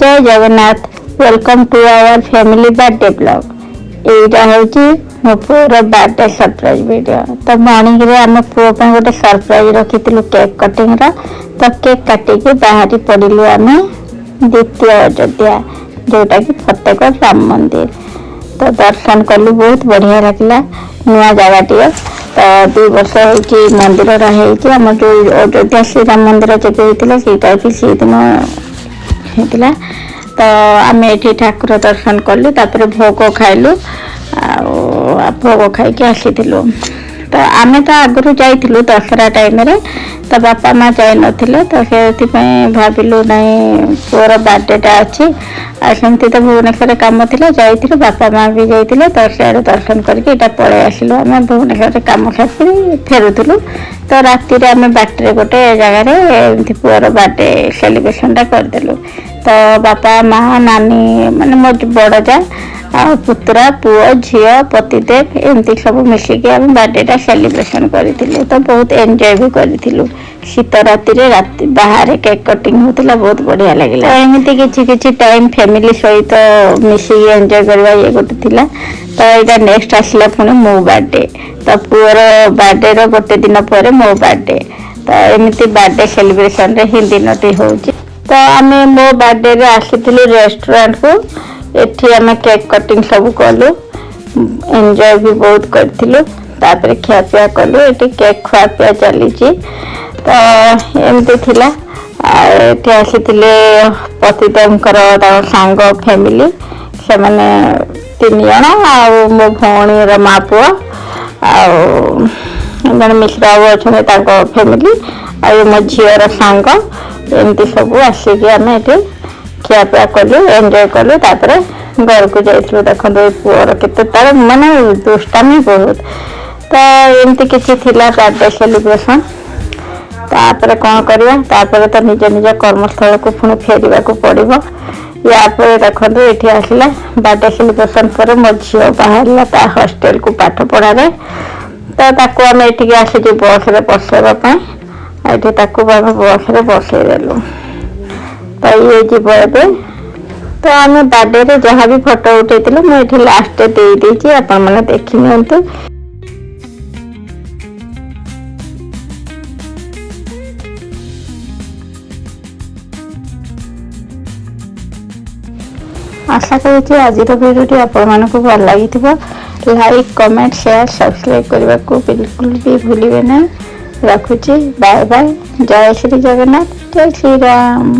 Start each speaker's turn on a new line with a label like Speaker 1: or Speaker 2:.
Speaker 1: जय Jagannath welcome to our family birthday blog एटा होची मो पुअर बर्थडे सरप्राइज वीडियो। तो मॉर्निंग रे आम पुओ पे गोटे सरप्राइज रखिथिलु केक कटिंग रा। तो केक काटिकी बाहरी पड़िलु आम द्वितीय अयोध्या जोटा कि फतेहगढ़ राम मंदिर। तो दर्शन कलु बहुत बढ़िया लगला नुआ जगह। तो 2 वर्ष होची मंदिर रही आम जो अयोध्या श्री राम मंदिर जगह होता सीटा भी सी दिन होता। तो आम ये ठाकुर दर्शन कलु तापर भोग खाइलु भोग खाई आसी। तो आम तो आगु जाइलु दशहरा टाइम रे तो बापा माँ जाई नथिले तो से भाविलु नहीं पुअर बर्थडेटा अच्छी आमती तो भुवनेश्वर कम थी जाइलु बापा माँ भी जाइए तो सियाड़े दर्शन करके पलि आसिलु। आम भुवनेश्वर कम सारी फेरुलु तो राति आम बाटर गोटे जगार एमती पुअर बर्थडे सेलिब्रेशनटा करदेलु। तो बापा माँ नानी माने मो बड़ जा आ पुतरा पुओ झील पतिदेव एमती सब मिसिकी आम बर्थडेटा सेलिब्रेशन करूँ। तो बहुत एंजॉय भी करूँ। शीत राति बाहर केक कटिंग होता बहुत बढ़िया लगे। एमती किसी टाइम फैमिली सहित मिसिकी एंजॉय करवा ये गोटे थिला। तो यहाँ नेक्स्ट आसला पुणी मो बर्थडे। तो पुअर बर्थडे रो गोटे दिन पर मो बर्थडे। तो एमती बर्थडे सेलिब्रेशन रे ही दिन टी हो। तो आम मो बर्थडे रे आसीलु रेस्टोरेंट को एठी आम केक कटिंग सब कलु एंजॉय भी बहुत करूँ। तापर खियापिया कलु ये केक खुआपिया चली। तो एमती थिला ये आसी पतिदेव सांग फैमिली से मैंने 3 जन आ मो भौणीर माँ पुओ जन मिश्रा बाबू अच्छा फैमिली आ मो झीर सांग एमती सब आसिक आम ये खियापिया कलु एंजॉय कलु। तापर घर को जाइलु देखो पुअर केते तार माने दुष्टामी बहुत। तो एमती किसी थिला बर्थडे सेलिब्रेशन। तापर कौन करवा तापर तो निज निज कर्मस्थल को पुणी फेरवा को पड़ो। या देखो ये आसला बर्थडे सेलिब्रेशन पर मो झील बाहर ता हॉस्टेल को पाठ पढ़ारे। तो ताको आम ये आसी बस रे बसवाई ये बस रे बसईदेलु। तो ये जीव ए तो आम बर्थडे रे जहाँ भी फोटो उठे मुझे लास्ट दे आपण मैंने देखी नियंतु। आशा करुँच आज भिडियो आपण मानक भल लगी। लाइक कमेंट शेयर सब्सक्राइब करने को बिल्कुल भी भूलिए ना। रखुची बाय बाय। जय श्री जगन्नाथ जय श्री राम।